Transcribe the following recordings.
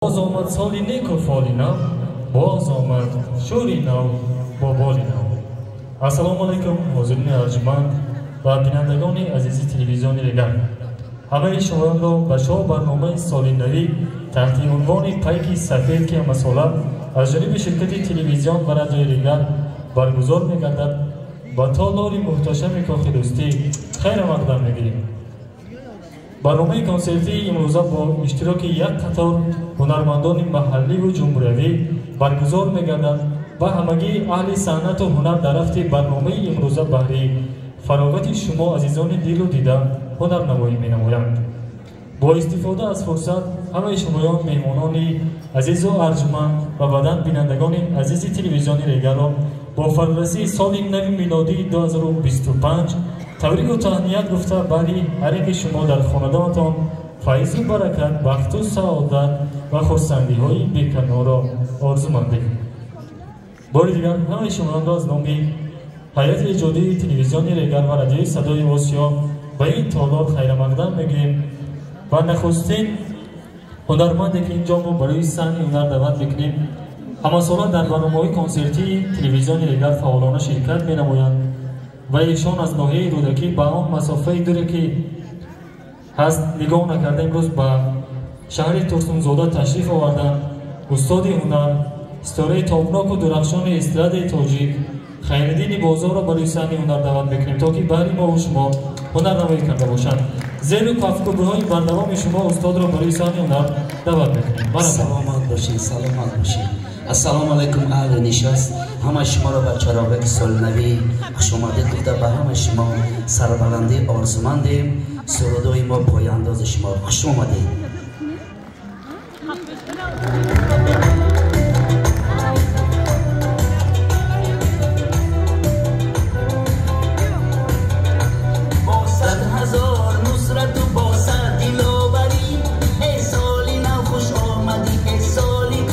باز آمد سالی نیک و فالی نو، باز آمد شوری نو با بالی نو. السلام علیکم حاضرین ارجمند و بینندگان عزیز تلویزیون ریگان. همه شما را به شاه برنامه سالی نوی تحت عنوان پیک سفید که مسئله از جانب شرکت تلویزیون و رادیوی ریگان برگزار می‌گردد با تالار محتشم کاخ دوستی خیر مقدم می‌گیریم. برنامه کنسرتی امروزه با اشتراک یک قطار هنرمندان محلی و جمهوری برگزار می‌گردد و همگی اهل صنعت و هنر در رفت برنامه امروزه بهره فراغت شما عزیزان دل و دیده هنر نمایی می‌نمایند. با استفاده از فرصت همه شمایان مهمانان عزیز و ارجمند و بعداً بینندگان عزیز تلویزیون ریگا را با فرارسی سال نو میلادی 2025 تبریک و تهنیت گفته برای هر یک شما در خانواده‌تان فیض و برکت، بخت و سعادت و خرسندی‌های بی‌کنار را آرزو می‌کنیم. بار دیگر همه شما را از نام هیئت ایجادی تلویزیون ریگا و رادیوی صدای آسیا به این تالار خیر مقدم می‌گوییم و نخستین هنرمندی که اینجا ما برای صحنه هنر دعوت می‌کنیم اما سالا در برنامه‌های کنسرتی تلویزیون ریگا فعالانه شرکت می‌نمایند و ایشان از ناحیه رودکی به آن مسافه دوری که هست نگاه نکرده امروز به شهر ترسونزاده تشریف آوردند. استاد هنر ستاره تابناک و درخشان استراد تاجیک خیرالدین بازار را برای صحنه هنر دعوت می‌کنیم تا که برای ما و شما هنرنمایی کرده باشند. زیر و کفگوهای بردوام شما استاد را برای صحنه هنر دعوت می‌کنیم. سلامت باشید، سلامت باشید. السلام علیکم اهل نشست، همه شما را به چراغک سالنوی خوش آمدید گفته به همه شما سربلندی آرزومندیم. سرودای ما پایانداز شما خوش آمدید. سالی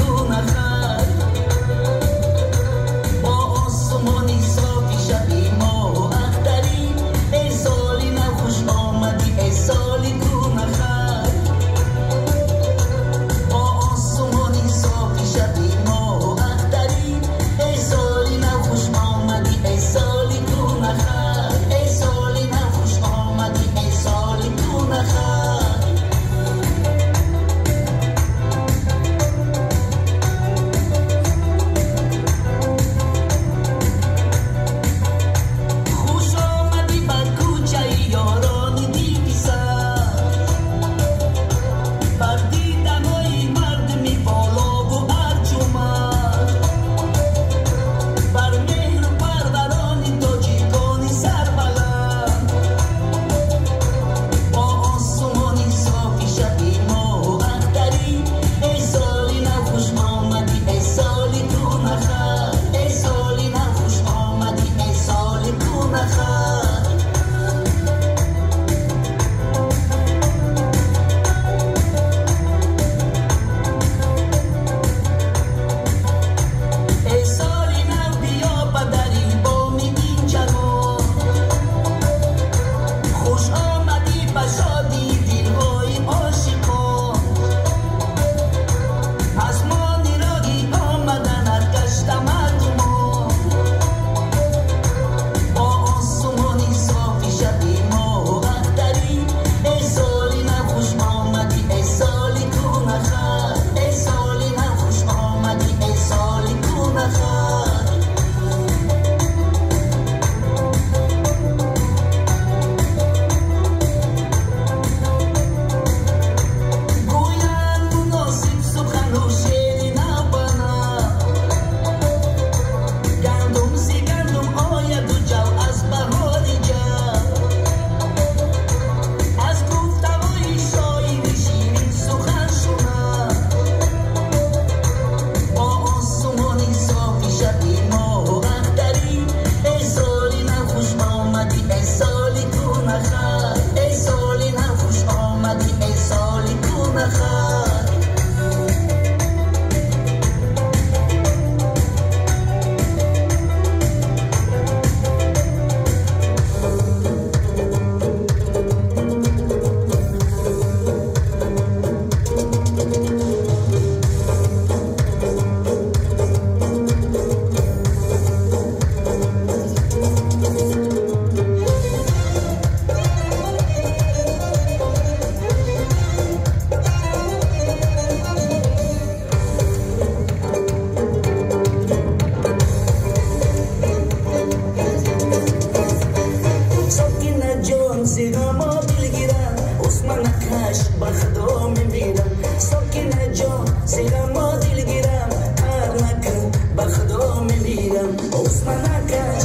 زیرا ما دلگیرم کار نکن به خدا میمیرم عصمه نکش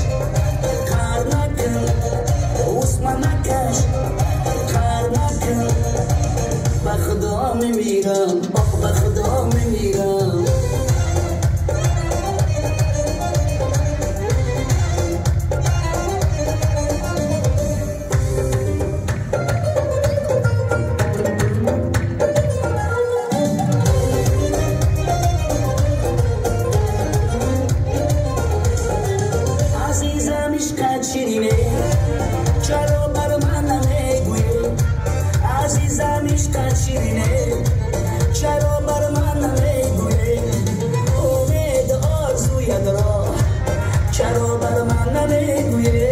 کار نکن عصمه نکش کار نکن به خدا میمیرم به خدا میمیرم چرا بر من نمیگویی عزیزم عشقت شیرینه چرا بر من نمیگویی امید آرزویت را چرا بر من نمیگویی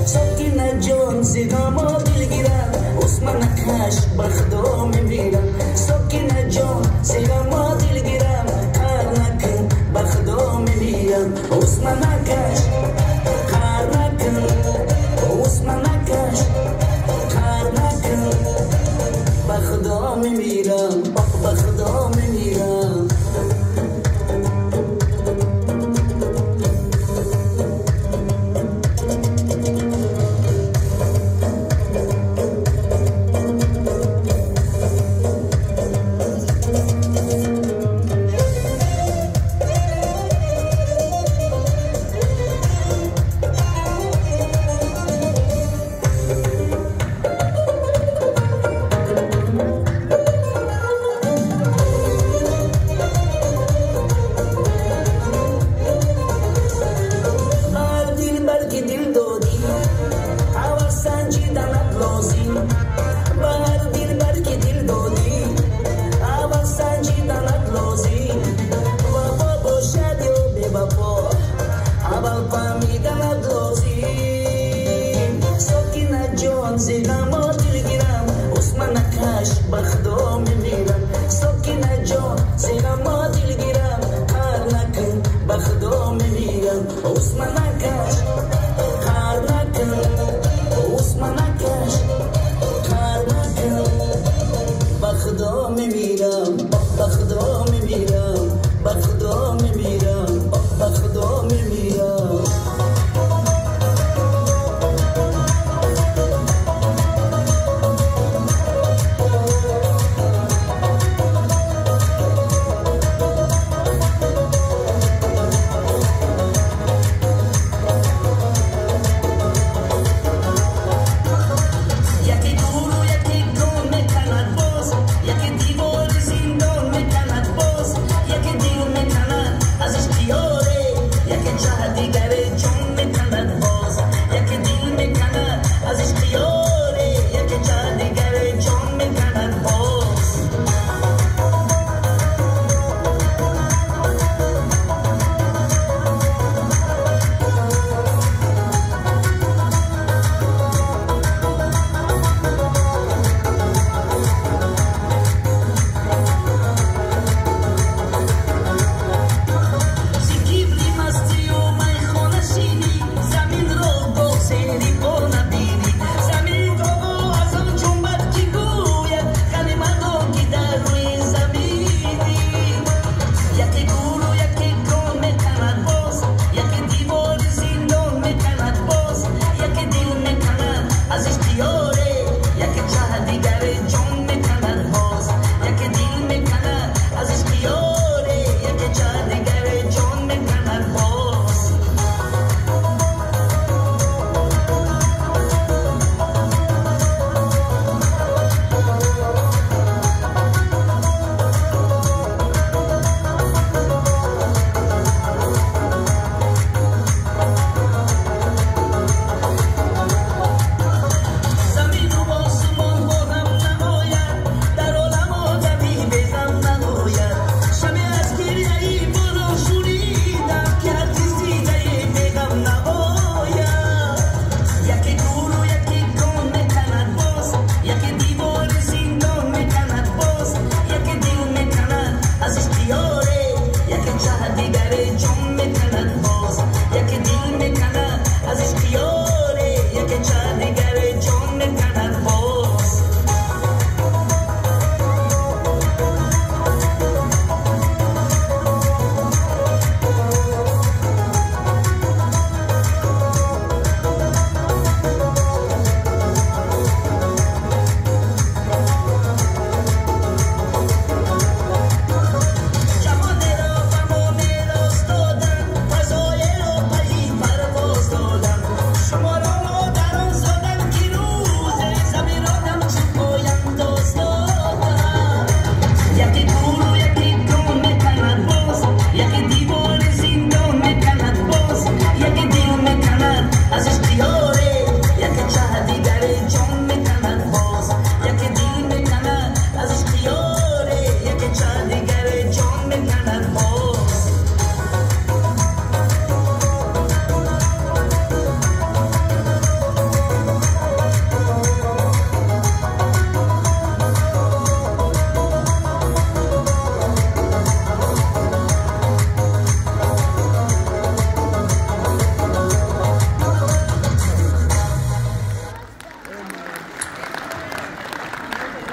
سکینه جان زیرا ما دلگیرم عصمه نکش به خدا میمیرم سکینه جان زیرا ما دلگیرم کار نکن به خدا میمیرم عصمه نکش بخدا میمیرم بخدا میمیرم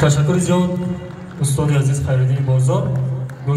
تشکر زیاد استاد عزیز خیرالدین بازار